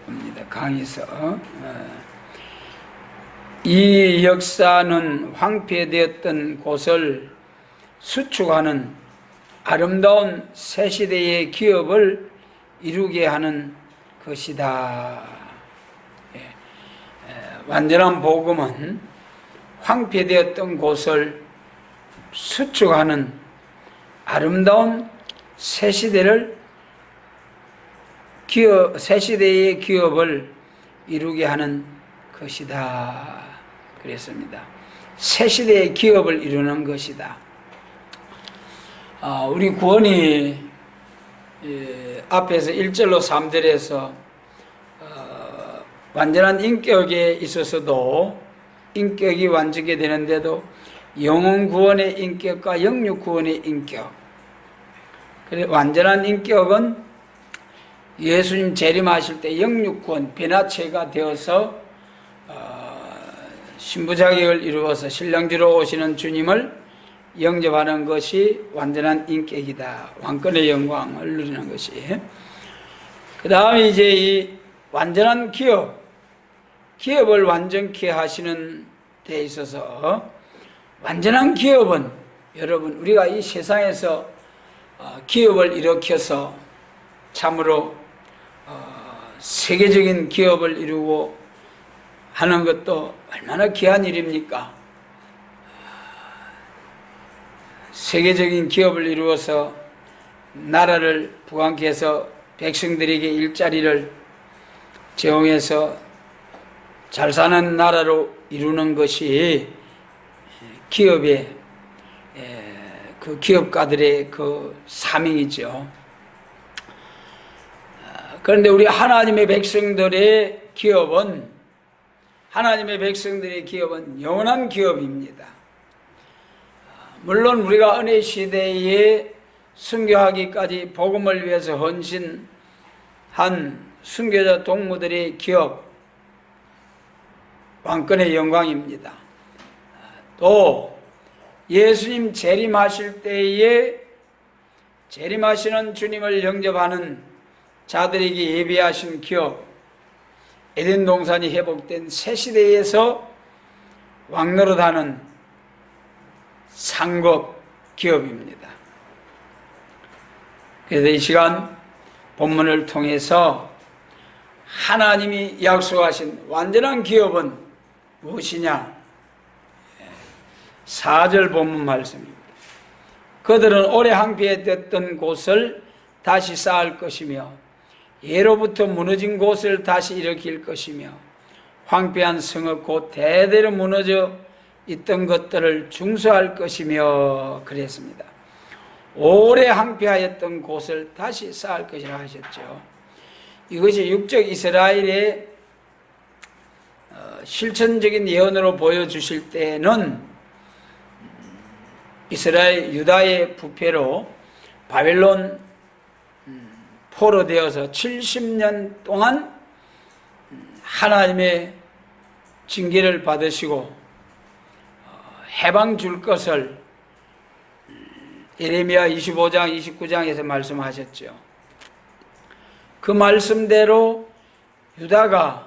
겁니다. 강에서. 이 역사는 황폐되었던 곳을 수축하는 아름다운 새 시대의 기업을 이루게 하는 것이다. 완전한 복음은 황폐되었던 곳을 수축하는 아름다운 새 시대의 기업을 이루게 하는 것이다. 그랬습니다. 새 시대의 기업을 이루는 것이다. 우리 구원이 앞에서 1절로 3절에서 완전한 인격에 있어서도 인격이 완전하게 되는데도 영혼 구원의 인격과 영육 구원의 인격, 완전한 인격은 예수님 재림하실 때 영육 구원, 변화체가 되어서 신부 자격을 이루어서 신랑주로 오시는 주님을 영접하는 것이 완전한 인격이다. 왕권의 영광을 누리는 것이. 그 다음에 이제 이 완전한 기업을 완전케 하시는 데 있어서 완전한 기업은 여러분 우리가 이 세상에서 기업을 일으켜서 참으로 세계적인 기업을 이루고 하는 것도 얼마나 귀한 일입니까? 세계적인 기업을 이루어서 나라를 부강케 해서 백성들에게 일자리를 제공해서 잘 사는 나라로 이루는 것이 기업의 그 기업가들의 그 사명이죠. 그런데 우리 하나님의 백성들의 기업은 영원한 기업입니다. 물론 우리가 은혜 시대에 순교하기까지 복음을 위해서 헌신한 순교자 동무들의 기업, 왕권의 영광입니다. 또 예수님 재림하실 때에 재림하시는 주님을 영접하는 자들에게 예비하신 기업, 에덴 동산이 회복된 새 시대에서 왕노릇하는 상급 기업입니다. 그래서 이 시간 본문을 통해서 하나님이 약속하신 완전한 기업은 무엇이냐? 4절 본문 말씀입니다. 그들은 오래 황폐했던 곳을 다시 쌓을 것이며 예로부터 무너진 곳을 다시 일으킬 것이며 황폐한 성읍 곧 대대로 무너져 있던 것들을 중수할 것이며 그랬습니다. 오래 황폐하였던 곳을 다시 쌓을 것이라 하셨죠. 이것이 육적 이스라엘의 실천적인 예언으로 보여주실 때는 이스라엘 유다의 부패로 바벨론 포로되어서 70년 동안 하나님의 징계를 받으시고 해방 줄 것을 예레미야 25장 29장에서 말씀하셨죠. 그 말씀대로 유다가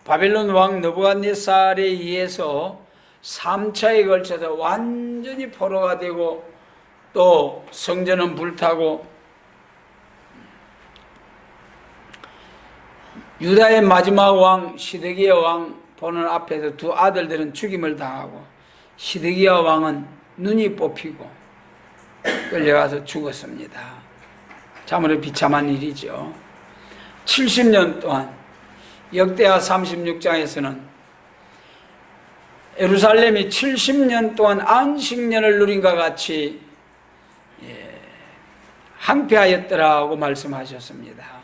바벨론 왕 느부갓네살에 의해서 3차에 걸쳐서 완전히 포로가 되고 또 성전은 불타고 유다의 마지막 왕 시드기야 왕 보는 앞에서 두 아들들은 죽임을 당하고 시드기야 왕은 눈이 뽑히고 끌려가서 죽었습니다. 참으로 비참한 일이죠. 70년 동안 역대하 36장에서는 예루살렘이 70년 동안 안식년을 누린과 같이 황폐하였더라고 말씀하셨습니다.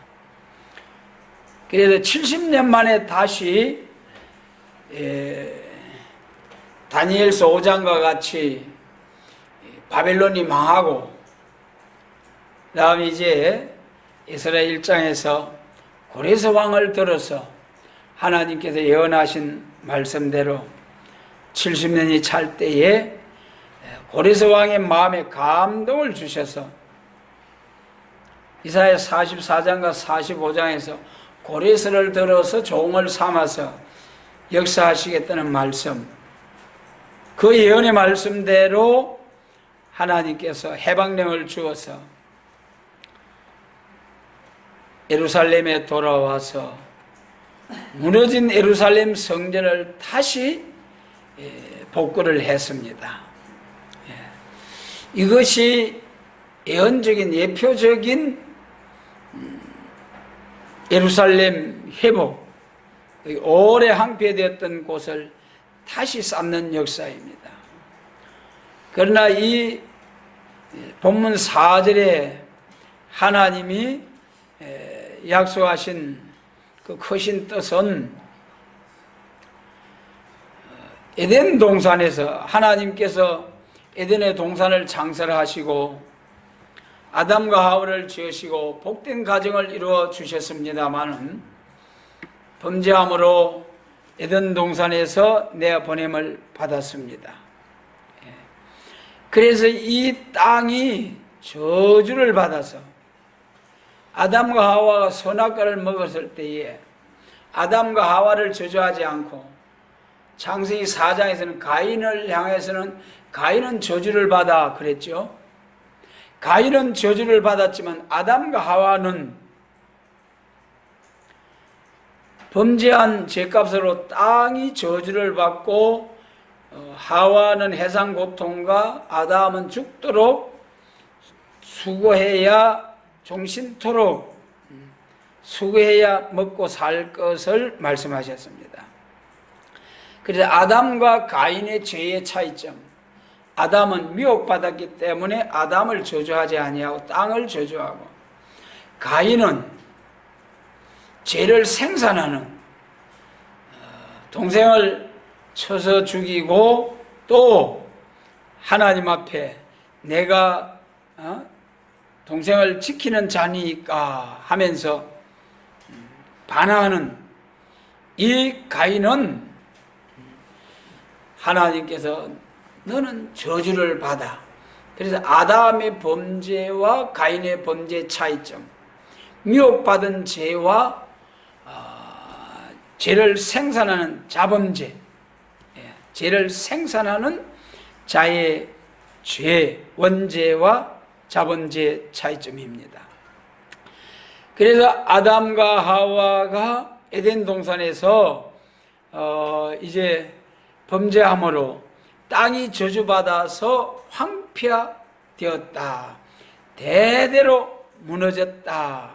그래서 70년 만에 다시 다니엘서 5장과 같이 바벨론이 망하고 그 다음에 이제 이스라엘 1장에서 고레스 왕을 들어서 하나님께서 예언하신 말씀대로 70년이 찰 때에 고레스 왕의 마음에 감동을 주셔서 이사야 44장과 45장에서 고레스를 들어서 종을 삼아서 역사하시겠다는 말씀, 그 예언의 말씀대로 하나님께서 해방령을 주어서 예루살렘에 돌아와서 무너진 예루살렘 성전을 다시 복구를 했습니다. 이것이 예언적인 예표적인 예루살렘 회복, 오래 황폐되었던 곳을 다시 쌓는 역사입니다. 그러나 이 본문 4절에 하나님이 약속하신 그 크신 뜻은 에덴 동산에서 하나님께서 에덴의 동산을 창설하시고 아담과 하와를 지으시고 복된 가정을 이루어 주셨습니다마는 범죄함으로 에덴 동산에서 내보냄을 받았습니다. 그래서 이 땅이 저주를 받아서 아담과 하와가 선악과를 먹었을 때에 아담과 하와를 저주하지 않고 창세기 4장에서는 가인을 향해서는 가인은 저주를 받아 그랬죠. 가인은 저주를 받았지만 아담과 하와는 범죄한 죄값으로 땅이 저주를 받고 하와는 해상 고통과 아담은 죽도록 수고해야 종신토록 수고해야 먹고 살 것을 말씀하셨습니다. 그래서 아담과 가인의 죄의 차이점, 아담은 미혹받았기 때문에 아담을 저주하지 아니하고 땅을 저주하고, 가인은 죄를 생산하는 동생을 쳐서 죽이고 또 하나님 앞에 내가 동생을 지키는 자니까 하면서 반항하는 이 가인은 하나님께서 너는 저주를 받아. 그래서 아담의 범죄와 가인의 범죄의 차이점, 미혹받은 죄와 죄를 생산하는 자범죄, 죄를 생산하는 자의 죄, 원죄와 자범죄의 차이점입니다. 그래서 아담과 하와가 에덴 동산에서 이제 범죄함으로 땅이 저주받아서 황폐되었다. 대대로 무너졌다.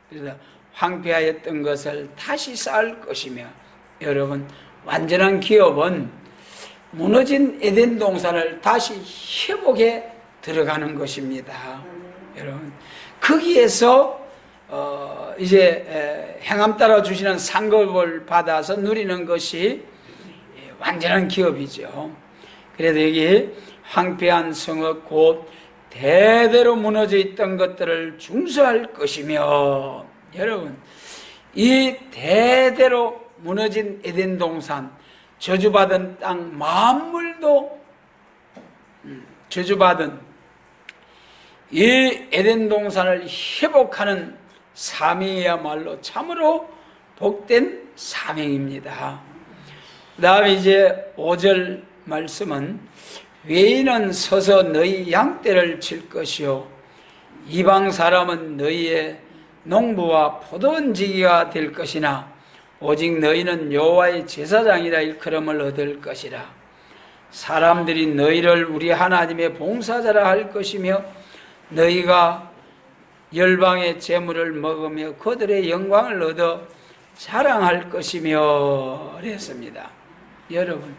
그래서 황폐하였던 것을 다시 쌓을 것이며, 여러분, 완전한 기업은 무너진 에덴 동산을 다시 회복해 들어가는 것입니다. 여러분, 거기에서 이제 행함 따라 주시는 상급을 받아서 누리는 것이 완전한 기업이죠. 그래서 여기 황폐한 성읍 곧 대대로 무너져 있던 것들을 중수할 것이며, 여러분, 이 대대로 무너진 에덴 동산, 저주받은 땅 만물도 저주받은 이 에덴 동산을 회복하는 사명이야말로 참으로 복된 사명입니다. 그 다음에 이제 5절 말씀은 외인은 서서 너희 양떼를 칠 것이요 이방 사람은 너희의 농부와 포도원지기가 될 것이나 오직 너희는 여호와의 제사장이라 일컬음을 얻을 것이라. 사람들이 너희를 우리 하나님의 봉사자라 할 것이며 너희가 열방의 재물을 먹으며 그들의 영광을 얻어 자랑할 것이며 그랬습니다. 여러분,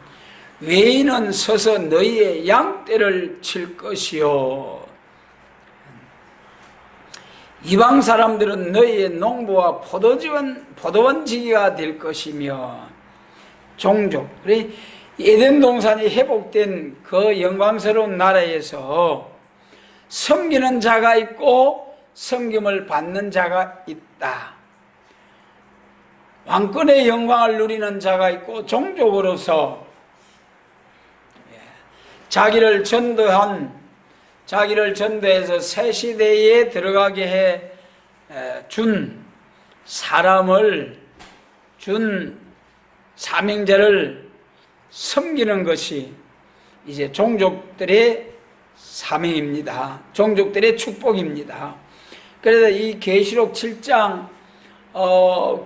외인은 서서 너희의 양떼를 칠 것이요 이방 사람들은 너희의 농부와 포도원지기가 될 것이며, 종족, 에덴 동산이 회복된 그 영광스러운 나라에서 섬기는 자가 있고 섬김을 받는 자가 있다. 왕권의 영광을 누리는 자가 있고 종족으로서 자기를 전도해서 새 시대에 들어가게 해 준 사람을 준 사명자를 섬기는 것이 이제 종족들의 사명입니다. 종족들의 축복입니다. 그래서 이 계시록 7장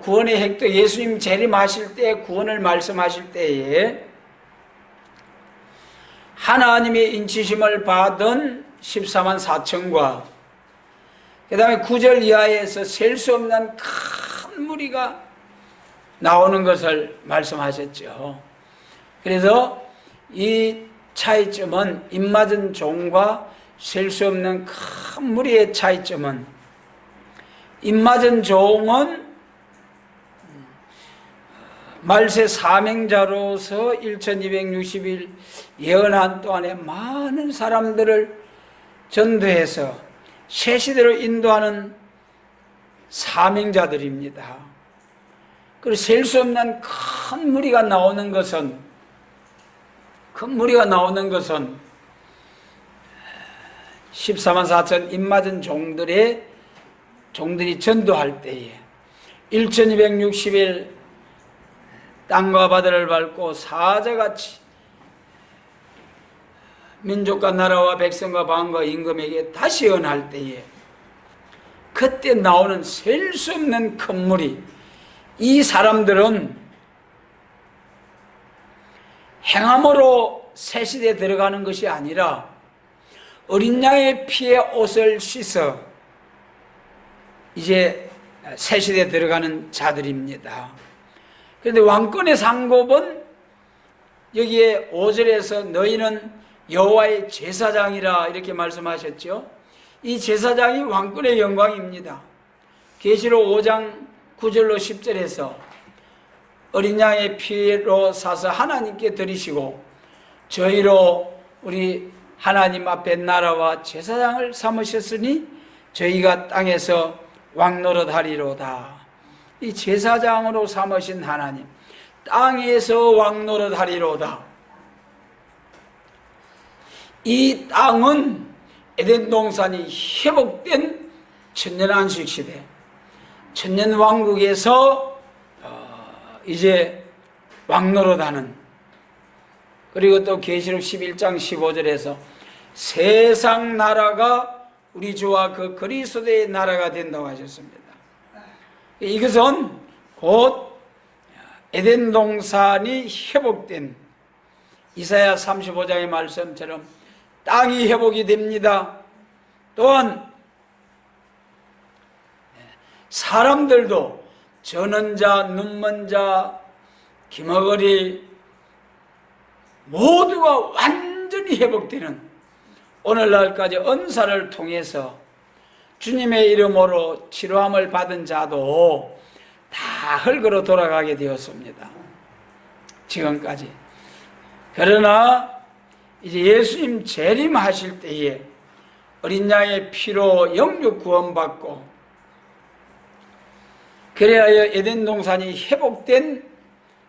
구원의 획도, 예수님 재림하실 때 구원을 말씀하실 때에 하나님의 인치심을 받은 14만 4천과 그 다음에 9절 이하에서 셀 수 없는 큰 무리가 나오는 것을 말씀하셨죠. 그래서 이 차이점은, 입맞은 종과 셀 수 없는 큰 무리의 차이점은, 입맞은 종은 말세 사명자로서 1260일 예언한 동안에 많은 사람들을 전도해서 새 시대로 인도하는 사명자들입니다. 그리고 셀 수 없는 큰 무리가 나오는 것은, 14만 4천 입맞은 종들이 전도할 때에 1260일 땅과 바다를 밟고 사자같이 민족과 나라와 백성과 방과 임금에게 다시 언할 때에 그때 나오는 셀 수 없는 큰 무리, 이 사람들은 행함으로 새 시대에 들어가는 것이 아니라 어린 양의 피에 옷을 씻어 이제 새 시대에 들어가는 자들입니다. 그런데 왕권의 상급은 여기에 5절에서 너희는 여호와의 제사장이라 이렇게 말씀하셨죠. 이 제사장이 왕권의 영광입니다. 계시록 5장 9절로 10절에서 어린 양의 피로 사서 하나님께 드리시고 저희로 우리 하나님 앞에 나라와 제사장을 삼으셨으니 저희가 땅에서 왕노릇하리로다. 이 제사장으로 삼으신 하나님, 땅에서 왕노릇하리로다. 이 땅은 에덴 동산이 회복된 천년 안식 시대, 천년 왕국에서 이제 왕노릇하는, 그리고 또 계시록 11장 15절에서 세상 나라가 우리 주와 그 그리스도의 나라가 된다고 하셨습니다. 이것은 곧 에덴 동산이 회복된 이사야 35장의 말씀처럼 땅이 회복이 됩니다. 또한 사람들도 저는 자, 눈먼 자, 기머거리 모두가 완전히 회복되는 오늘날까지 은사를 통해서 주님의 이름으로 치료함을 받은 자도 다 흙으로 돌아가게 되었습니다. 지금까지. 그러나 이제 예수님 재림하실 때에 어린 양의 피로 영육 구원받고 그래야 에덴 동산이 회복된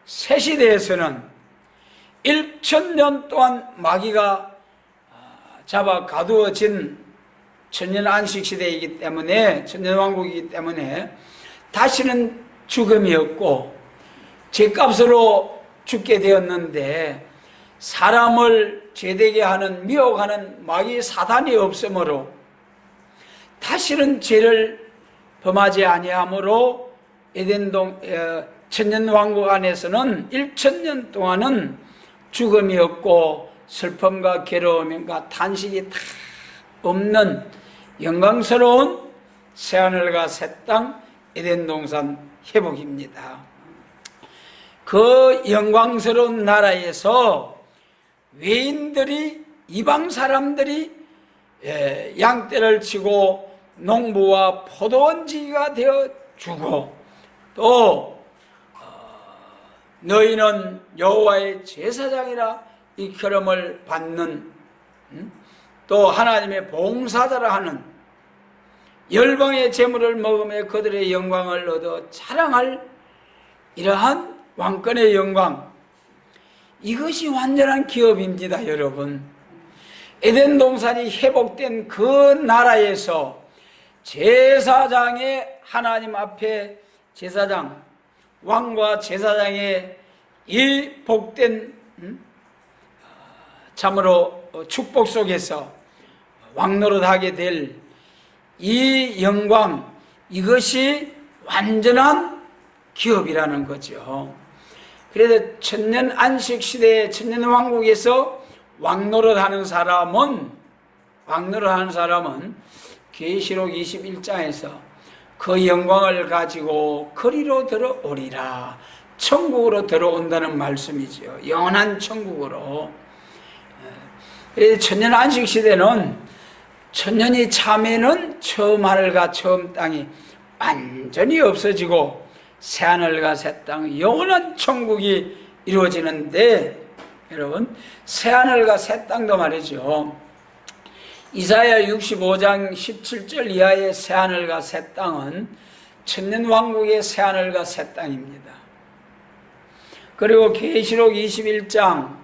새 시대에서는 1000년 동안 마귀가 잡아 가두어진 천년 안식 시대이기 때문에, 천년 왕국이기 때문에 다시는 죽음이 없고 죄값으로 죽게 되었는데 사람을 죄되게 하는, 미혹하는 마귀 사단이 없으므로 다시는 죄를 범하지 아니하므로 천년 왕국 안에서는 1000년 동안은 죽음이 없고 슬픔과 괴로움과 탄식이 다 없는 영광스러운 새하늘과 새 땅 에덴 동산 회복입니다. 그 영광스러운 나라에서 외인들이, 이방 사람들이 양떼를 치고 농부와 포도원지기가 되어 주고, 또 너희는 여호와의 제사장이라 이끌음을 받는, 또 하나님의 봉사자라 하는, 열방의 재물을 먹으며 그들의 영광을 얻어 자랑할 이러한 왕권의 영광, 이것이 완전한 기업입니다. 여러분, 에덴 동산이 회복된 그 나라에서 제사장의 하나님 앞에 제사장, 왕과 제사장의 이 복된 참으로 축복 속에서 왕노릇하게 될 이 영광, 이것이 완전한 기업이라는 거죠. 그래서 천년 안식 시대의 천년 왕국에서 왕노릇하는 사람은 계시록 21장에서 그 영광을 가지고 거리로 들어오리라, 천국으로 들어온다는 말씀이죠. 영원한 천국으로. 그래서 천년 안식 시대는 천년이 차면은 처음 하늘과 처음 땅이 완전히 없어지고 새하늘과 새 땅, 영원한 천국이 이루어지는데, 여러분, 새하늘과 새 땅도 말이죠, 이사야 65장 17절 이하의 새하늘과 새 땅은 천년왕국의 새하늘과 새 땅입니다. 그리고 계시록 21장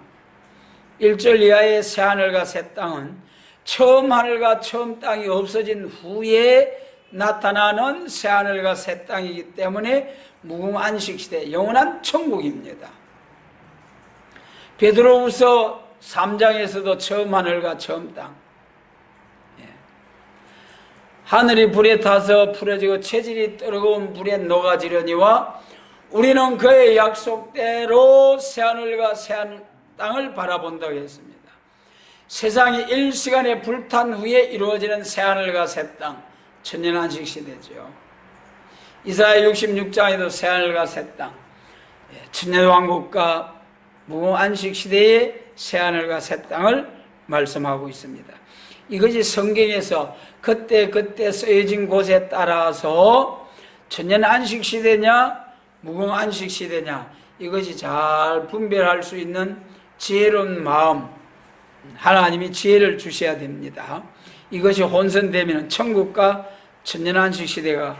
1절 이하의 새하늘과 새 땅은 처음 하늘과 처음 땅이 없어진 후에 나타나는 새하늘과 새 땅이기 때문에 무궁안식시대 영원한 천국입니다. 베드로후서 3장에서도 처음 하늘과 처음 땅, 하늘이 불에 타서 풀어지고 체질이 뜨거운 불에 녹아지려니와 우리는 그의 약속대로 새하늘과 새 땅을 바라본다고 했습니다. 세상이 1시간에 불탄 후에 이루어지는 새하늘과 새 땅, 천년안식 시대죠. 이사야 66장에도 새하늘과 새 땅, 천년왕국과 무궁안식 시대의 새하늘과 새 땅을 말씀하고 있습니다. 이것이 성경에서 그때 쓰여진 곳에 따라서 천년안식 시대냐 무궁안식 시대냐, 이것이 잘 분별할 수 있는 지혜로운 마음, 하나님이 지혜를 주셔야 됩니다. 이것이 혼선되면 천국과 천년안식 시대가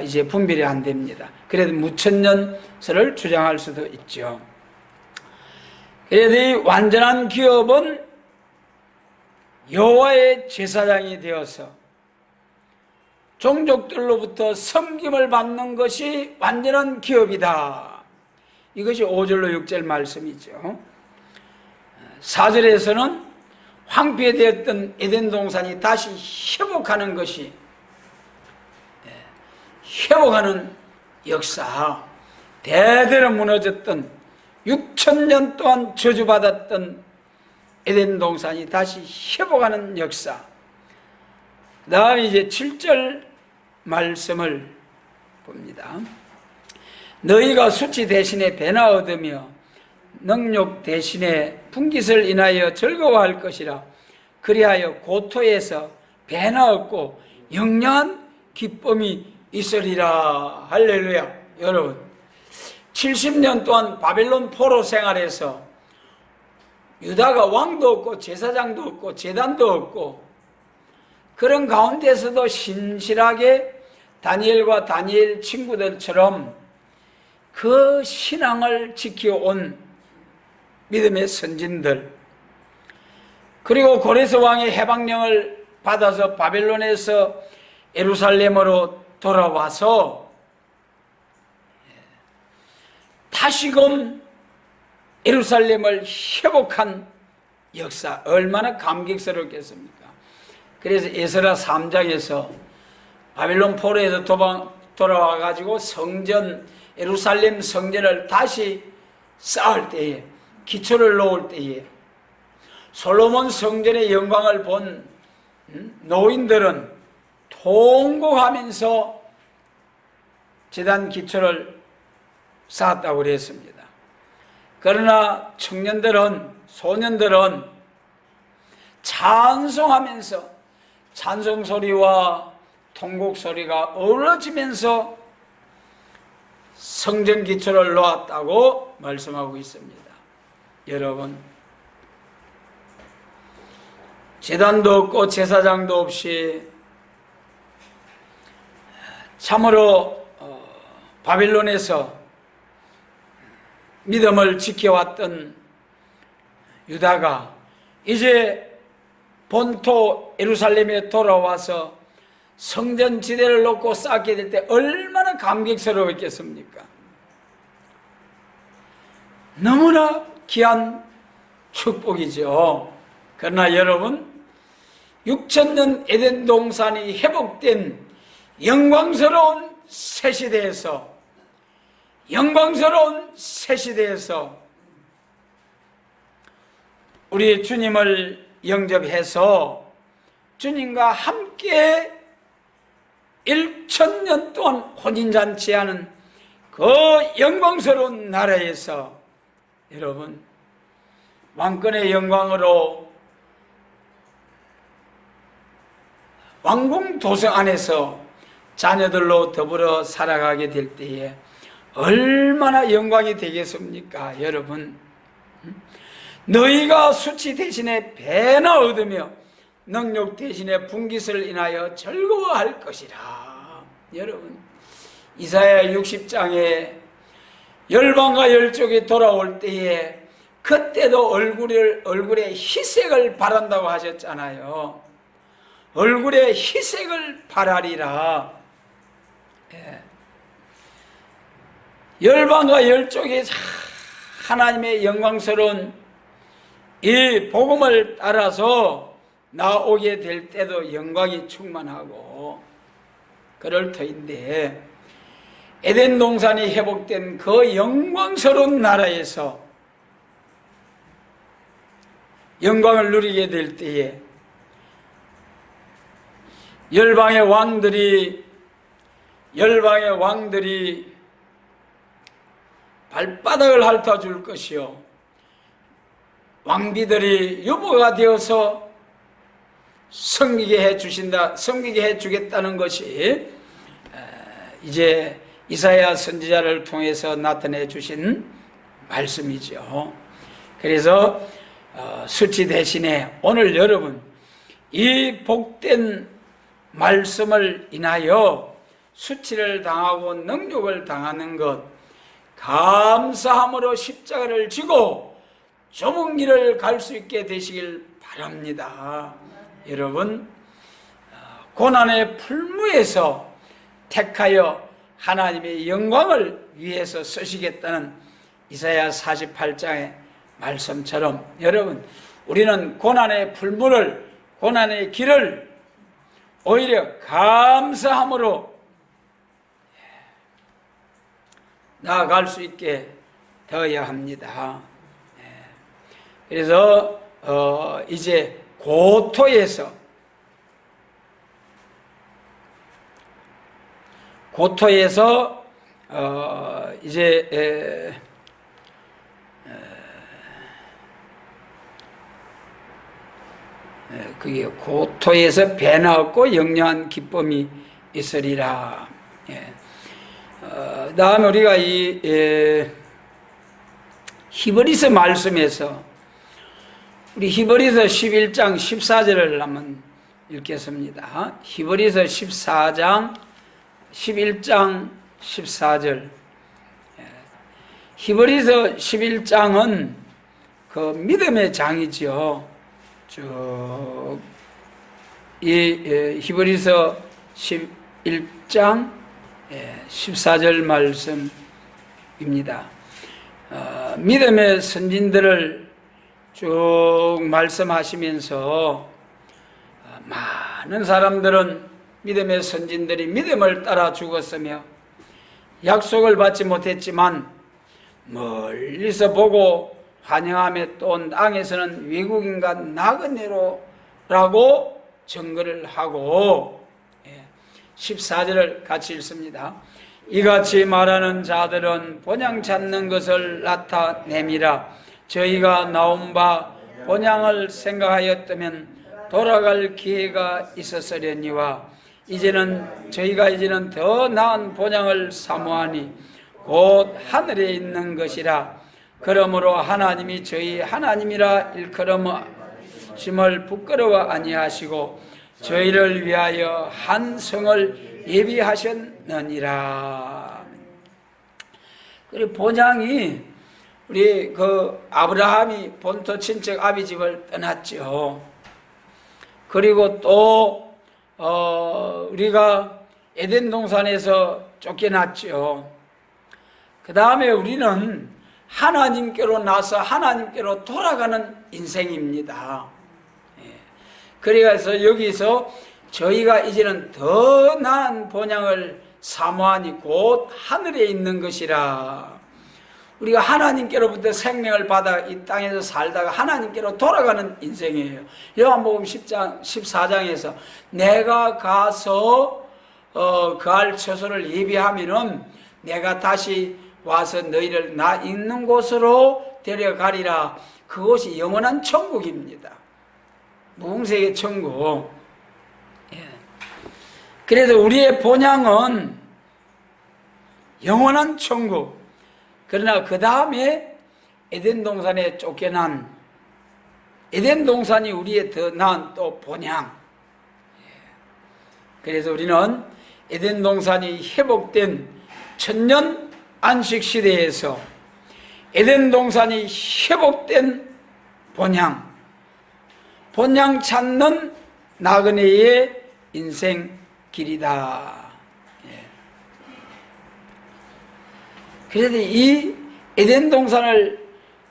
이제 분별이 안 됩니다. 그래도 무천년설을 주장할 수도 있죠. 그래도 이 완전한 기업은 여호와의 제사장이 되어서 종족들로부터 섬김을 받는 것이 완전한 기업이다. 이것이 5절로 6절 말씀이죠. 4절에서는 황폐되었던 에덴 동산이 다시 회복하는 것이, 회복하는 역사, 대대로 무너졌던 6,000년 동안 저주받았던 에덴 동산이 다시 회복하는 역사. 그 다음에 이제 7절 말씀을 봅니다. 너희가 수치 대신에 배나 얻으며 능욕 대신에 분깃을 인하여 즐거워할 것이라. 그리하여 고토에서 배나 얻고 영영한 기쁨이 있으리라. 할렐루야. 여러분, 70년 동안 바벨론 포로 생활에서 유다가 왕도 없고 제사장도 없고 제단도 없고, 그런 가운데서도 신실하게 다니엘과 다니엘 친구들처럼 그 신앙을 지켜온 믿음의 선진들, 그리고 고레스 왕의 해방령을 받아서 바벨론에서 예루살렘으로 돌아와서 다시금 예루살렘을 회복한 역사, 얼마나 감격스럽겠습니까? 그래서 에스라 3장에서 바벨론 포로에서 돌아와가지고 성전, 예루살렘 성전을 다시 쌓을 때에, 기초를 놓을 때에 솔로몬 성전의 영광을 본 노인들은 통곡하면서 제단 기초를 쌓았다고 그랬습니다. 그러나 청년들은, 소년들은 찬송하면서 찬송 소리와 통곡 소리가 어우러지면서 성전 기초를 놓았다고 말씀하고 있습니다. 여러분, 제단도 없고 제사장도 없이 참으로 바빌론에서 믿음을 지켜왔던 유다가 이제 본토 예루살렘에 돌아와서 성전 지대를 놓고 쌓게 될 때 얼마나 감격스러웠겠습니까? 너무나 귀한 축복이죠. 그러나 여러분, 6,000년 에덴 동산이 회복된 영광스러운 새 시대에서 우리 주님을 영접해서 주님과 함께 1,000년 동안 혼인잔치하는 그 영광스러운 나라에서 여러분, 왕권의 영광으로 왕궁 도성 안에서 자녀들로 더불어 살아가게 될 때에 얼마나 영광이 되겠습니까? 여러분, 너희가 수치 대신에 배나 얻으며 능력 대신에 분깃을 인하여 즐거워할 것이라. 여러분, 이사야 60장에 열방과 열족이 돌아올 때에 그때도 얼굴에 희색을 바란다고 하셨잖아요. 얼굴에 희색을 바라리라. 예. 열방과 열족이 하나님의 영광스러운 이 복음을 따라서 나오게 될 때도 영광이 충만하고 그럴 터인데, 에덴 동산이 회복된 그 영광스러운 나라에서 영광을 누리게 될 때에 열방의 왕들이 발바닥을 핥아줄 것이요, 왕비들이 유보가 되어서 섬기게 해주겠다는 것이 이제 이사야 선지자를 통해서 나타내 주신 말씀이죠. 그래서 수치 대신에 오늘 여러분, 이 복된 말씀을 인하여 수치를 당하고 능욕을 당하는 것, 감사함으로 십자가를 지고 좁은 길을 갈 수 있게 되시길 바랍니다. 여러분, 고난의 풀무에서 택하여 하나님의 영광을 위해서 쓰시겠다는 이사야 48장의 말씀처럼 여러분, 우리는 고난의 풀무를, 고난의 길을 오히려 감사함으로 나아갈 수 있게 되어야 합니다. 그래서 이제 고토에서 이제 그게 고토에서 배나 얻고 영영한 기쁨이 있으리라. 다음에 우리가 이 히브리서 말씀에서 우리 히브리서 11장 14절을 한번 읽겠습니다. 히브리서 11장 14절. 히브리서 11장은 그 믿음의 장이죠. 쭉 이 히브리서 11장 14절 말씀입니다. 믿음의 선진들을 쭉 말씀하시면서 많은 사람들은 믿음의 선진들이 믿음을 따라 죽었으며 약속을 받지 못했지만 멀리서 보고 환영하며 또 땅에서는 외국인과 나그네로라고 증거를 하고 14절을 같이 읽습니다. 이같이 말하는 자들은 본향 찾는 것을 나타내미라. 저희가 나온 바 본향을 생각하였다면 돌아갈 기회가 있었으려니와 저희가 이제는 더 나은 본향을 사모하니 곧 하늘에 있는 것이라. 그러므로 하나님이 저희 하나님이라 일컬음심을 부끄러워 아니하시고 저희를 위하여 한 성을 예비하셨느니라. 그리고 본향이 우리 그 아브라함이 본토 친척 아비 집을 떠났죠. 그리고 또 우리가 에덴 동산에서 쫓겨났죠. 그 다음에 우리는 하나님께로 나서 하나님께로 돌아가는 인생입니다. 그래서 여기서 저희가 이제는 더 나은 본향을 사모하니 곧 하늘에 있는 것이라. 우리가 하나님께로부터 생명을 받아 이 땅에서 살다가 하나님께로 돌아가는 인생이에요. 요한복음 10장 14장에서 내가 가서 그할 처소를 예비하면은 내가 다시 와서 너희를 나 있는 곳으로 데려가리라. 그곳이 영원한 천국입니다. 무궁세계 천국. 그래도 우리의 본향은 영원한 천국. 그러나 그 다음에 에덴 동산에 쫓겨난 에덴 동산이 우리의 더 나은 또 본향. 그래서 우리는 에덴 동산이 회복된 천년 안식 시대에서 에덴 동산이 회복된 본향, 본향 찾는 나그네의 인생 길이다. 그래서 이 에덴 동산을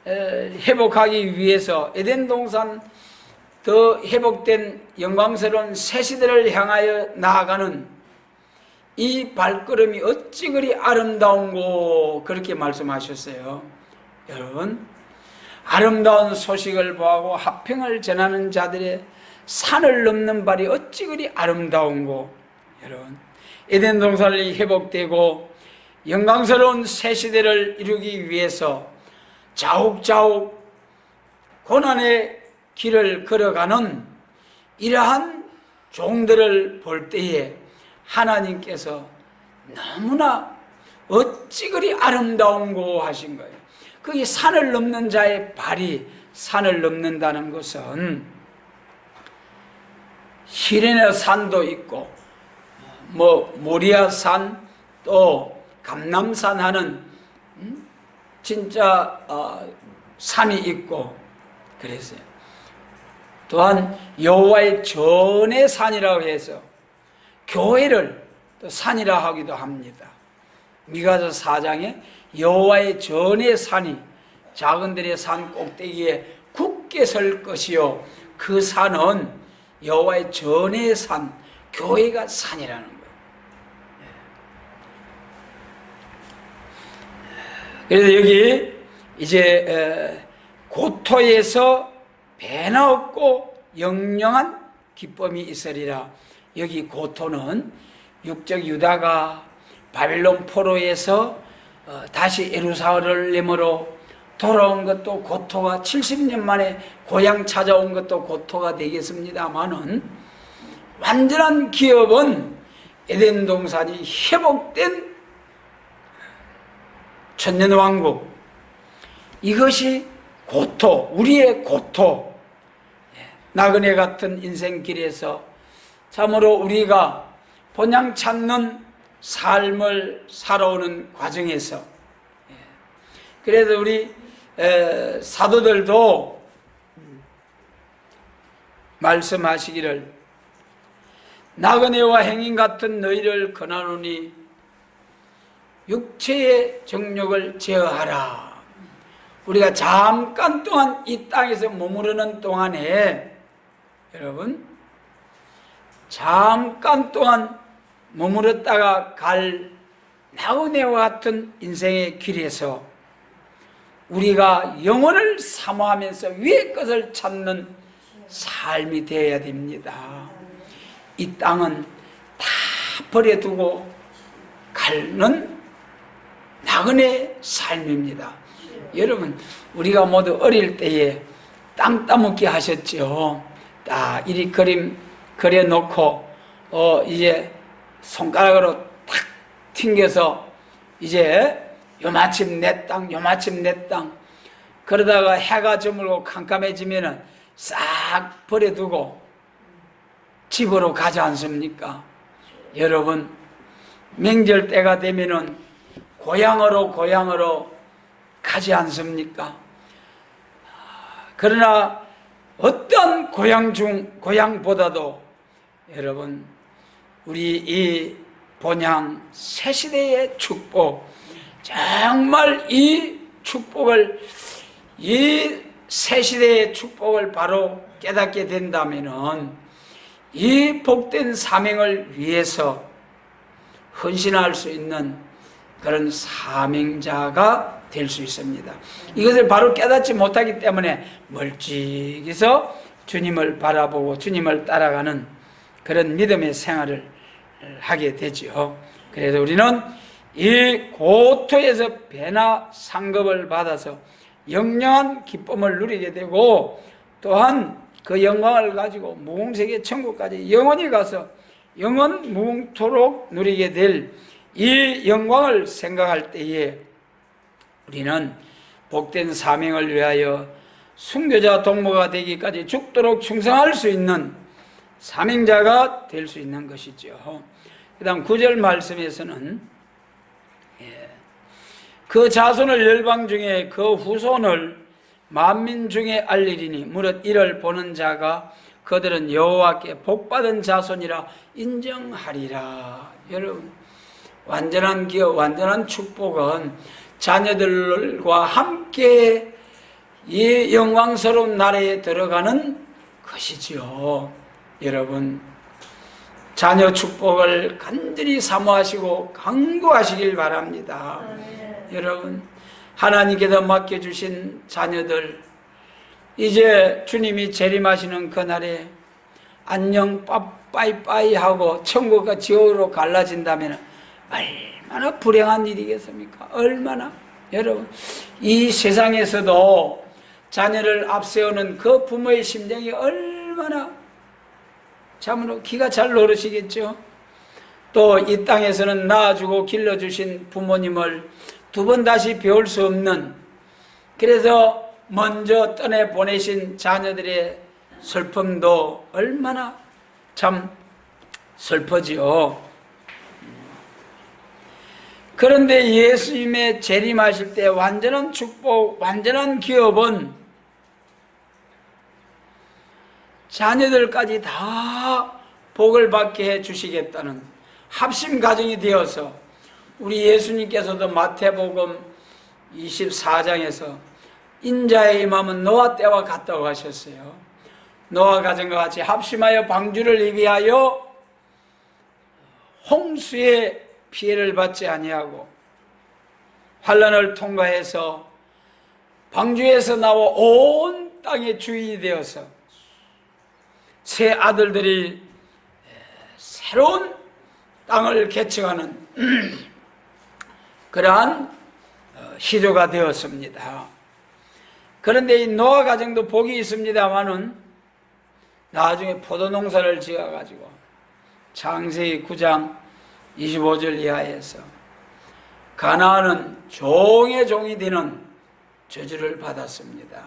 회복하기 위해서 에덴 동산 더 회복된 영광스러운 새 시대를 향하여 나아가는 이 발걸음이 어찌 그리 아름다운고 그렇게 말씀하셨어요. 여러분, 아름다운 소식을 보하고 화평을 전하는 자들의 산을 넘는 발이 어찌 그리 아름다운고. 여러분, 에덴 동산이 회복되고 영광스러운 새 시대를 이루기 위해서 자욱자욱 고난의 길을 걸어가는 이러한 종들을 볼 때에 하나님께서 너무나 어찌 그리 아름다운고 하신 거예요. 그게 산을 넘는 자의 발이 산을 넘는다는 것은 시레네 산도 있고 모리아 산 또 감람산 하는 진짜 산이 있고 그랬어요. 또한 여호와의 전의 산이라고 해서 교회를 또 산이라 하기도 합니다. 미가서 4장에 여호와의 전의 산이 작은들의 산 꼭대기에 굳게 설 것이요 그 산은 여호와의 전의 산, 교회가 산이라는 거예요. 그래서 여기 이제 고토에서 배나 없고 영영한 기쁨이 있으리라. 여기 고토는 육적 유다가 바벨론 포로에서 다시 예루살렘으로 돌아온 것도 고토가 70년 만에 고향 찾아온 것도 고토가 되겠습니다만은 완전한 기업은 에덴 동산이 회복된 천년왕국, 이것이 고토, 우리의 고토. 나그네 같은 인생길에서 참으로 우리가 본향 찾는 삶을 살아오는 과정에서, 그래서 우리 사도들도 말씀하시기를 나그네와 행인 같은 너희를 권하노니 육체의 정욕을 제어하라. 우리가 잠깐 동안 이 땅에서 머무르는 동안에 여러분 잠깐 동안 머무렀다가 갈 나그네와 같은 인생의 길에서 우리가 영혼을 사모하면서 위의 것을 찾는 삶이 되어야 됩니다. 이 땅은 다 버려두고 가는 나그네 삶입니다. 여러분, 우리가 모두 어릴 때에 땅 따먹기 하셨죠. 딱 이리 그림 그려놓고 이제 손가락으로 탁 튕겨서 이제 요마침 내 땅, 요마침 내 땅. 그러다가 해가 저물고 캄캄해지면은 싹 버려두고 집으로 가지 않습니까? 여러분, 명절 때가 되면은 고향으로 가지 않습니까? 그러나 어떤 고향보다도 여러분 우리 이 본향 새시대의 축복, 정말 이 축복을, 이 새시대의 축복을 바로 깨닫게 된다면은 이 복된 사명을 위해서 헌신할 수 있는 그런 사명자가 될 수 있습니다. 이것을 바로 깨닫지 못하기 때문에 멀찍이서 주님을 바라보고 주님을 따라가는 그런 믿음의 생활을 하게 되죠. 그래서 우리는 이 고토에서 배나 상급을 받아서 영영한 기쁨을 누리게 되고, 또한 그 영광을 가지고 무궁세계 천국까지 영원히 가서 영원 무궁토록 누리게 될 이 영광을 생각할 때에 우리는 복된 사명을 위하여 순교자 동무가 되기까지 죽도록 충성할 수 있는 사명자가 될 수 있는 것이죠. 그 다음 9절 말씀에서는 그 자손을 열방 중에 그 후손을 만민 중에 알리리니 무릇 이를 보는 자가 그들은 여호와께 복받은 자손이라 인정하리라. 여러분, 완전한 기업, 완전한 축복은 자녀들과 함께 이 영광스러운 나라에 들어가는 것이죠. 여러분, 자녀 축복을 간절히 사모하시고 강구하시길 바랍니다. 여러분, 하나님께서 맡겨주신 자녀들, 이제 주님이 재림하시는 그날에 안녕 빠이빠이 하고 천국과 지옥으로 갈라진다면 얼마나 불행한 일이겠습니까? 얼마나. 여러분, 이 세상에서도 자녀를 앞세우는 그 부모의 심정이 얼마나 참으로 기가 잘 노르시겠죠. 또 이 땅에서는 낳아주고 길러주신 부모님을 두 번 다시 배울 수 없는, 그래서 먼저 떠내보내신 자녀들의 슬픔도 얼마나 참 슬퍼지요. 그런데 예수님의 재림하실 때 완전한 축복, 완전한 기업은 자녀들까지 다 복을 받게 해주시겠다는 합심 가정이 되어서, 우리 예수님께서도 마태복음 24장에서 인자의 임함은 노아 때와 같다고 하셨어요. 노아 가정과 같이 합심하여 방주를 예비하여 홍수의 피해를 받지 아니하고 환난을 통과해서 방주에서 나와 온 땅의 주인이 되어서 새 아들들이 새로운 땅을 개척하는 그러한 시조가 되었습니다. 그런데 이 노아 가정도 복이 있습니다마는 나중에 포도농사를 지어가지고 창세기 9장 25절 이하에서 가나안은 종의 종이 되는 저주를 받았습니다.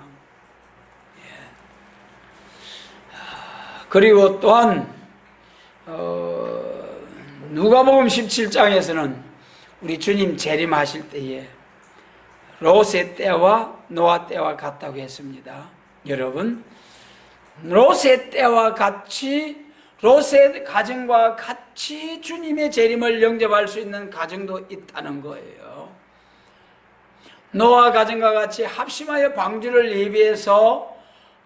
그리고 또한 누가복음 17장에서는 우리 주님 재림하실 때에 롯의 때와 노아 때와 같다고 했습니다. 여러분, 롯의 때와 같이, 롯의 가정과 같이 주님의 재림을 영접할 수 있는 가정도 있다는 거예요. 노아 가정과 같이 합심하여 방주를 예비해서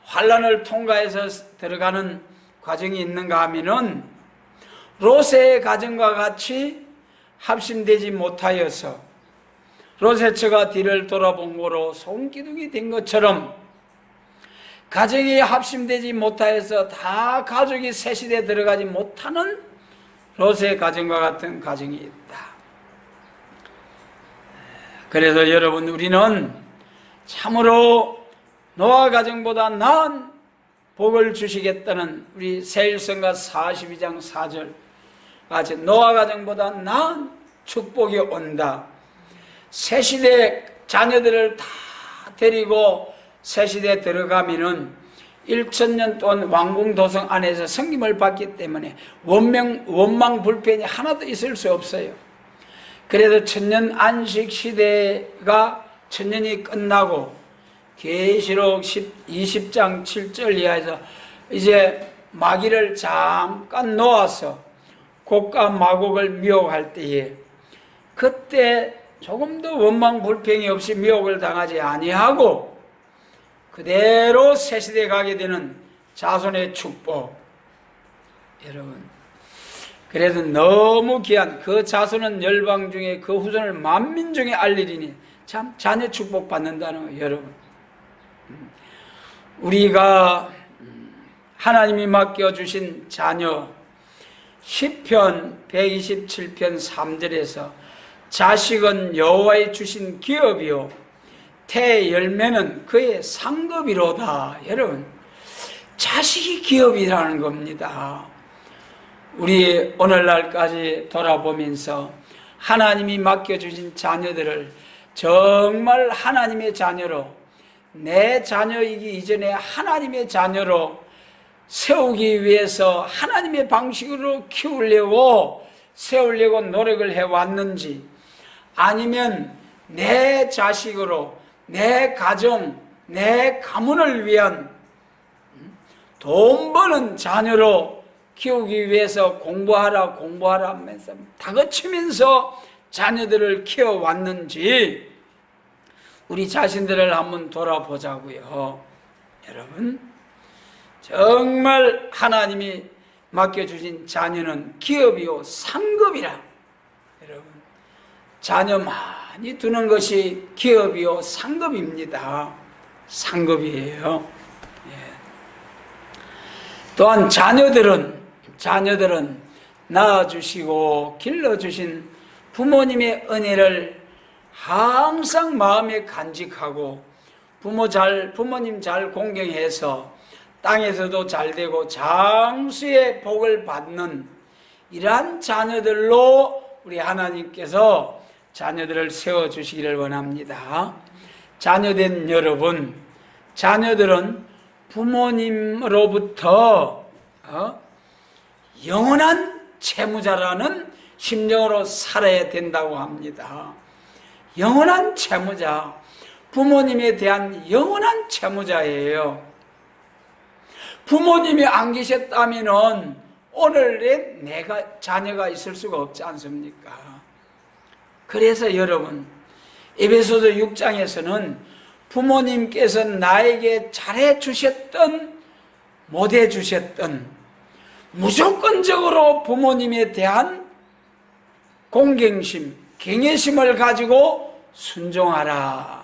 환난을 통과해서 들어가는 과정이 있는가 하면은 롯의 가정과 같이 합심되지 못하여서 롯의 처가 뒤를 돌아본 거로 손기둥이 된 것처럼 가정이 합심되지 못하여서 다 가족이 새 시대에 들어가지 못하는 롯의 가정과 같은 가정이 있다. 그래서 여러분, 우리는 참으로 노아 가정보다 나은 복을 주시겠다는 우리 세일성가 42장 4절 같이 노아 가정보다 나은 축복이 온다. 새 시대 자녀들을 다 데리고 새 시대에 들어가면은 1000년 동안 왕궁 도성 안에서 섬김을 받기 때문에 원망 불편이 하나도 있을 수 없어요. 그래서 천년 안식 시대가 천년이 끝나고 계시록 20장 7절 이하에서 이제 마귀를 잠깐 놓아서 곡과 마곡을 미혹할 때에 그때 조금도 원망불평이 없이 미혹을 당하지 아니하고 그대로 새시대 가게 되는 자손의 축복. 여러분, 그래도 너무 귀한 그 자손은 열방 중에 그 후손을 만민 중에 알리리니 참 자녀 축복 받는다는 거예요. 여러분, 우리가 하나님이 맡겨주신 자녀, 시편 127편 3절에서 자식은 여호와의 주신 기업이요 태 열매는 그의 상급이로다. 여러분, 자식이 기업이라는 겁니다. 우리 오늘날까지 돌아보면서 하나님이 맡겨주신 자녀들을 정말 하나님의 자녀로, 내 자녀이기 이전에 하나님의 자녀로 세우기 위해서 하나님의 방식으로 키우려고 세우려고 노력을 해왔는지, 아니면 내 자식으로 내 가정, 내 가문을 위한 돈 버는 자녀로 키우기 위해서 공부하라 하면서 다그치면서 자녀들을 키워왔는지 우리 자신들을 한번 돌아보자고요. 여러분, 정말 하나님이 맡겨주신 자녀는 기업이요 상급이라. 여러분, 자녀 많이 두는 것이 기업이요 상급입니다. 상급이에요. 또한 자녀들은 낳아주시고 길러주신 부모님의 은혜를 항상 마음에 간직하고 부모님 잘 공경해서 땅에서도 잘되고 장수의 복을 받는 이러한 자녀들로 우리 하나님께서 자녀들을 세워주시기를 원합니다. 자녀된 여러분, 자녀들은 부모님으로부터 영원한 채무자라는 심정으로 살아야 된다고 합니다. 영원한 채무자, 부모님에 대한 영원한 채무자예요. 부모님이 안 계셨다면 오늘의 내가 자녀가 있을 수가 없지 않습니까? 그래서 여러분, 에베소서 6장에서는 부모님께서 나에게 잘해 주셨던 못해 주셨던 무조건적으로 부모님에 대한 공경심, 경외심을 가지고 순종하라.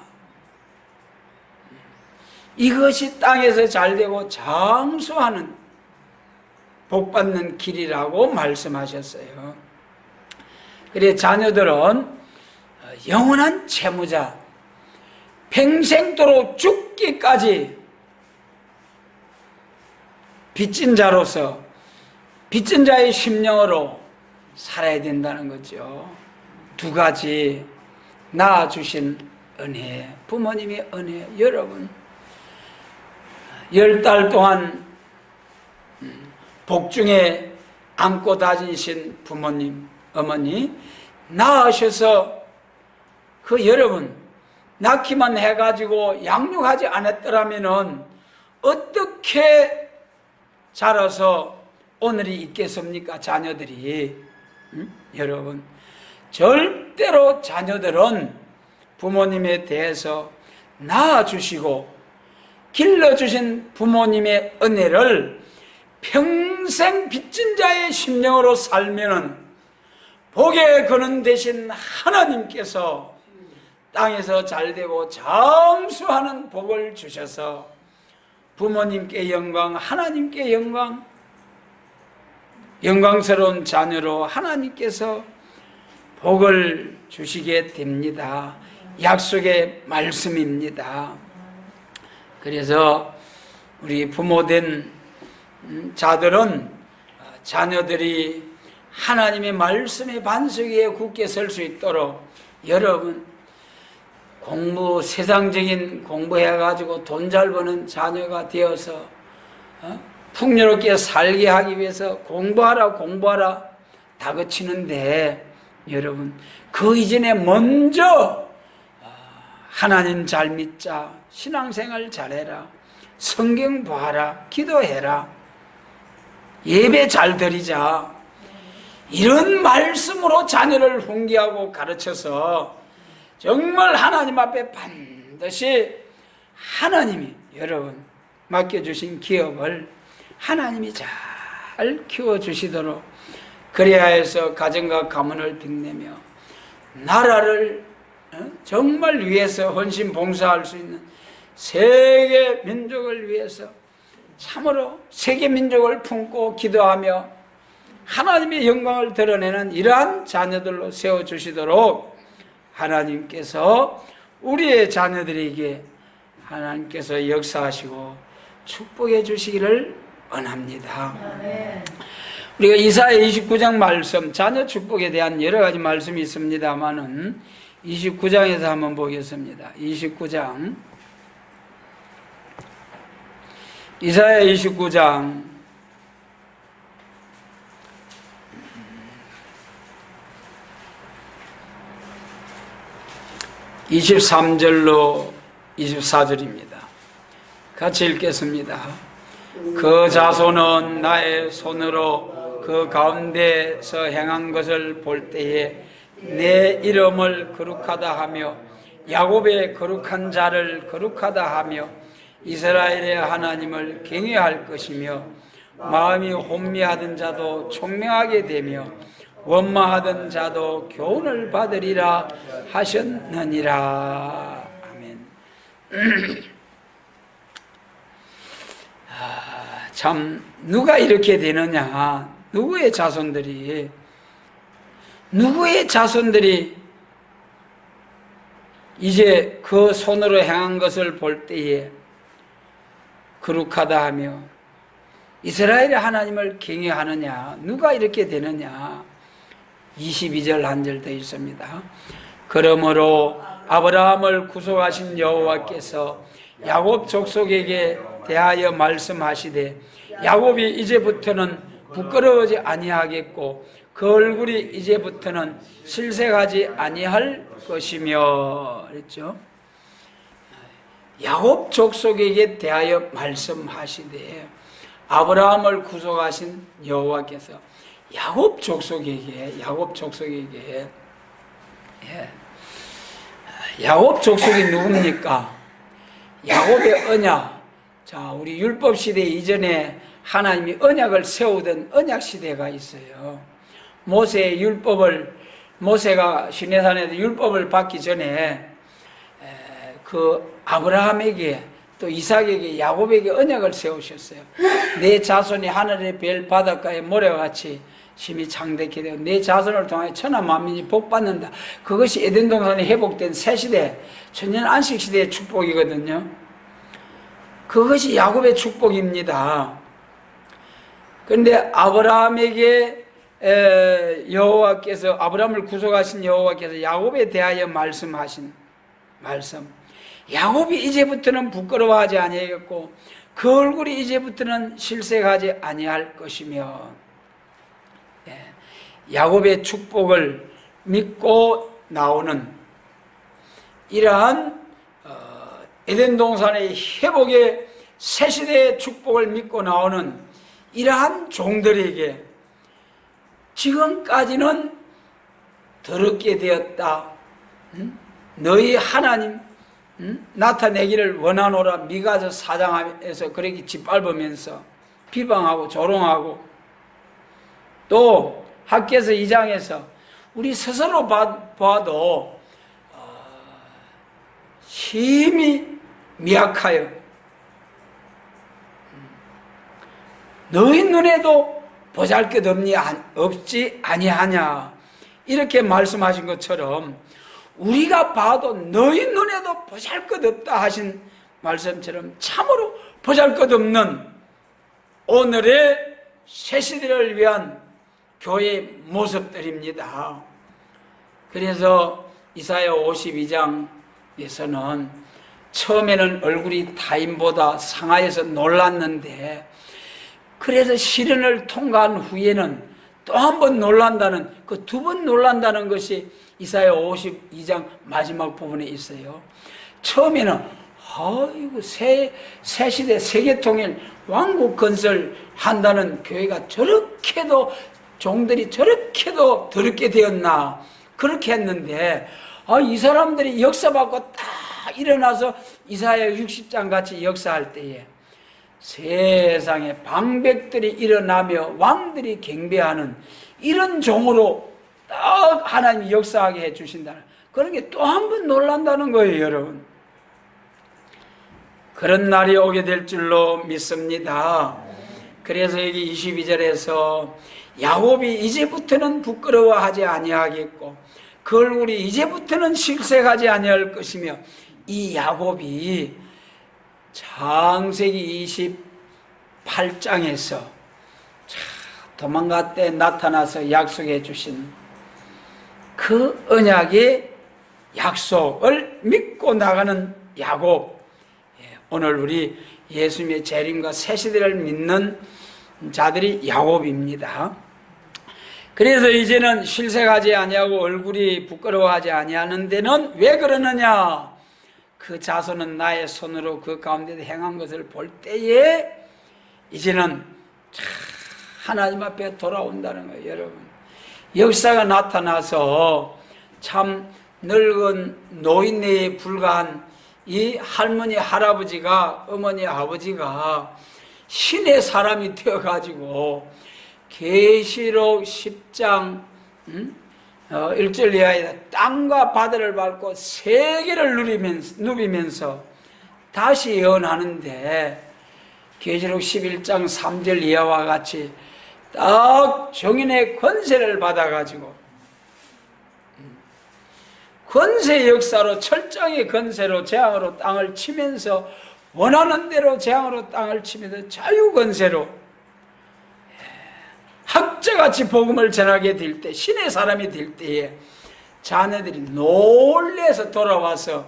이것이 땅에서 잘되고 장수하는 복받는 길이라고 말씀하셨어요. 그래, 자녀들은 영원한 채무자, 평생도록 죽기까지 빚진 자로서 빚진 자의 심령으로 살아야 된다는 거죠. 두 가지, 낳아주신 은혜, 부모님의 은혜. 여러분, 10달 동안 복중에 안고 다니신 부모님, 어머니 낳으셔서 그 여러분 낳기만 해가지고 양육하지 않았더라면 어떻게 자라서 오늘이 있겠습니까? 자녀들이. 여러분, 절대로 자녀들은 부모님에 대해서 낳아주시고 길러주신 부모님의 은혜를 평생 빚진 자의 심령으로 살면은 복의 근원 되신 하나님께서 땅에서 잘되고 장수하는 복을 주셔서 부모님께 영광, 하나님께 영광, 영광스러운 자녀로 하나님께서 복을 주시게 됩니다. 약속의 말씀입니다. 그래서 우리 부모된 자들은 자녀들이 하나님의 말씀의 반석 위에 굳게 설 수 있도록 여러분 세상적인 공부해가지고 돈 잘 버는 자녀가 되어서 풍요롭게 살게 하기 위해서 공부하라 다그치는데 여러분, 그 이전에 먼저 하나님 잘 믿자, 신앙생활 잘해라, 성경 봐라, 기도해라, 예배 잘 드리자, 이런 말씀으로 자녀를 훈계하고 가르쳐서 정말 하나님 앞에 반드시 하나님이 여러분 맡겨주신 기업을 하나님이 잘 키워주시도록 그래야 해서 가정과 가문을 빛내며 나라를 정말 위해서 헌신 봉사할 수 있는 세계 민족을 위해서 참으로 세계 민족을 품고 기도하며 하나님의 영광을 드러내는 이러한 자녀들로 세워주시도록 하나님께서 우리의 자녀들에게 하나님께서 역사하시고 축복해 주시기를 원합니다. 우리가 이사야 29장 말씀, 자녀 축복에 대한 여러 가지 말씀이 있습니다만은 29장에서 한번 보겠습니다. 29장, 이사야 29장 23절로 24절입니다. 같이 읽겠습니다. 그 자손은 나의 손으로 그 가운데서 행한 것을 볼 때에 내 이름을 거룩하다 하며 야곱의 거룩한 자를 거룩하다 하며 이스라엘의 하나님을 경외할 것이며 마음이 혼미하던 자도 총명하게 되며 원망하던 자도 교훈을 받으리라 하셨느니라. 아멘. 참 누가 이렇게 되느냐, 누구의 자손들이 이제 그 손으로 행한 것을 볼 때에 거룩하다 하며 이스라엘의 하나님을 경외하느냐, 누가 이렇게 되느냐. 22절 한 절 더 있습니다. 그러므로 아브라함을 구속하신 여호와께서 야곱 족속에게 대하여 말씀하시되 야곱이 이제부터는 부끄러워하지 아니하겠고 그 얼굴이 이제부터는 실색하지 아니할 것이며 그랬죠. 야곱 족속에게 대하여 말씀하시되 아브라함을 구속하신 여호와께서 야곱 족속에게 야곱 족속이 누굽니까? 야곱의 언약. 자, 우리 율법 시대 이전에 하나님이 언약을 세우던 언약 시대가 있어요. 모세의 율법을, 모세가 시내산에서 율법을 받기 전에 그 아브라함에게 또 이삭에게 야곱에게 언약을 세우셨어요. 내 자손이 하늘의 별 바닷가의 모래와 같이 심히 창대케 되고 내 자손을 통하여 천하 만민이 복받는다. 그것이 에덴 동산에 회복된 새 시대, 천년 안식 시대의 축복이거든요. 그것이 야곱의 축복입니다. 그런데 아브라함에게 여호와께서, 아브라함을 구속하신 여호와께서 야곱에 대하여 말씀하신 말씀, 야곱이 이제부터는 부끄러워하지 아니하겠고 그 얼굴이 이제부터는 실색하지 아니할 것이며, 야곱의 축복을 믿고 나오는 이러한 에덴 동산의 회복의 새 시대의 축복을 믿고 나오는 이러한 종들에게 지금까지는 더럽게 되었다, 너희 하나님 나타내기를 원하노라 미가서 4장에서 그렇게 짓밟으면서 비방하고 조롱하고, 또 학개서 2장에서 우리 스스로 봐도 심히 미약하여 너희 눈에도 보잘것없니 없지 아니하냐, 이렇게 말씀하신 것처럼 우리가 봐도 너희 눈에도 보잘것없다 하신 말씀처럼 참으로 보잘것없는 오늘의 새 시대를 위한 교회의 모습들입니다. 그래서 이사야 52장에서는 처음에는 얼굴이 타인보다 상하여서 놀랐는데, 그래서 시련을 통과한 후에는 또 한 번 놀란다는, 그 두 번 놀란다는 것이 이사야 52장 마지막 부분에 있어요. 처음에는 아이고 새 시대 세계통일 왕국 건설 한다는 교회가 저렇게도 종들이 저렇게도 더럽게 되었나 그렇게 했는데 이 사람들이 역사받고 딱 일어나서 이사야 60장 같이 역사할 때에 세상에 방백들이 일어나며 왕들이 경배하는 이런 종으로 딱 하나님이 역사하게 해주신다는, 그런 게 또 한 번 놀란다는 거예요, 여러분. 그런 날이 오게 될 줄로 믿습니다. 그래서 여기 22절에서 야곱이 이제부터는 부끄러워하지 아니하겠고 그 얼굴이 이제부터는 실색하지 아니할 것이며, 이 야곱이 창세기 28장에서 도망갈 때 나타나서 약속해 주신 그 언약의 약속을 믿고 나가는 야곱, 오늘 우리 예수님의 재림과 새시대를 믿는 자들이 야곱입니다. 그래서 이제는 실색하지 아니하고 얼굴이 부끄러워하지 아니하는 데는 왜 그러느냐? 그 자손은 나의 손으로 그 가운데 행한 것을 볼 때에 이제는 하나님 앞에 돌아온다는 거예요, 여러분. 역사가 나타나서 참 늙은 노인네에 불과한 이 할머니 할아버지가, 어머니 아버지가 신의 사람이 되어가지고 계시록 10장 1절 이하에 땅과 바다를 밟고 세계를 누비면서 다시 예언하는데, 계시록 11장 3절 이하와 같이 딱 정인의 권세를 받아가지고 권세 역사로, 철장의 권세로 재앙으로 땅을 치면서, 원하는 대로 재앙으로 땅을 치면서 자유권세로 학자같이 복음을 전하게 될 때, 신의 사람이 될 때에 자녀들이 놀래서 돌아와서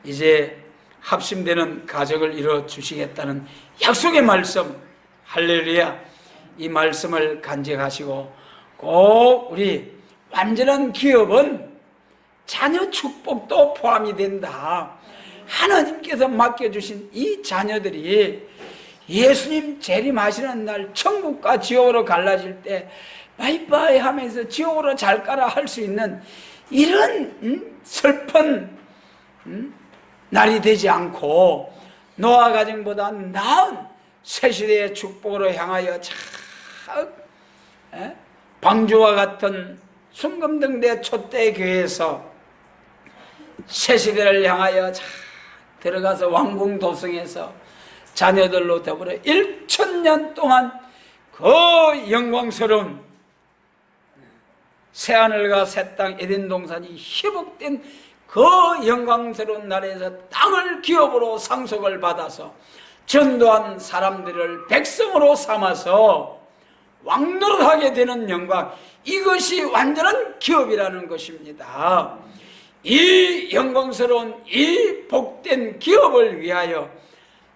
이제 합심되는 가족을 이루어 주시겠다는 약속의 말씀, 할렐루야. 이 말씀을 간직하시고 꼭 우리 완전한 기업은 자녀 축복도 포함이 된다. 하나님께서 맡겨주신 이 자녀들이 예수님 재림하시는 날 천국과 지옥으로 갈라질 때 바이바이 하면서 지옥으로 잘 가라 할 수 있는 이런 슬픈 날이 되지 않고 노아 가정보다 나은 새시대의 축복으로 향하여 방주와 같은 순금등대 촛대 교회에서 새시대를 향하여 들어가서 왕궁도성에서 자녀들로 더불어 1000년 동안 그 영광스러운 새하늘과 새 땅 에덴 동산이 회복된 그 영광스러운 나라에서 땅을 기업으로 상속을 받아서 전도한 사람들을 백성으로 삼아서 왕노릇하게 되는 영광, 이것이 완전한 기업이라는 것입니다. 이 영광스러운 이 복된 기업을 위하여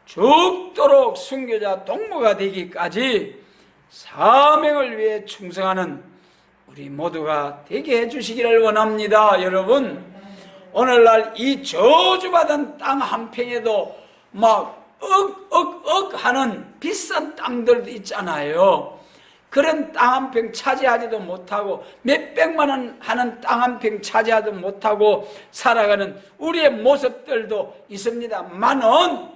죽도록 순교자 동무가 되기까지 사명을 위해 충성하는 우리 모두가 되게 해주시기를 원합니다. 여러분, 오늘날 이 저주받은 땅 한평에도 막 하는 비싼 땅들도 있잖아요. 그런 땅 한 평 차지하지도 못하고 몇백만 원 하는 땅 한 평 차지하지도 못하고 살아가는 우리의 모습들도 있습니다만은,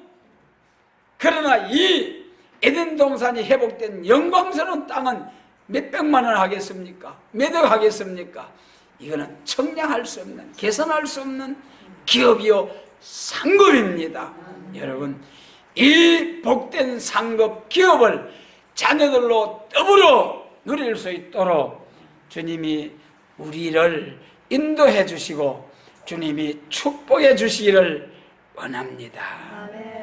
그러나 이 에덴 동산이 회복된 영광스러운 땅은 몇백만 원 하겠습니까? 몇 억 하겠습니까? 이거는 청량할 수 없는, 계산할 수 없는 기업이요 상급입니다. 여러분, 이 복된 상급 기업을 자녀들로 더불어 누릴 수 있도록 주님이 우리를 인도해 주시고 주님이 축복해 주시기를 원합니다. 아멘.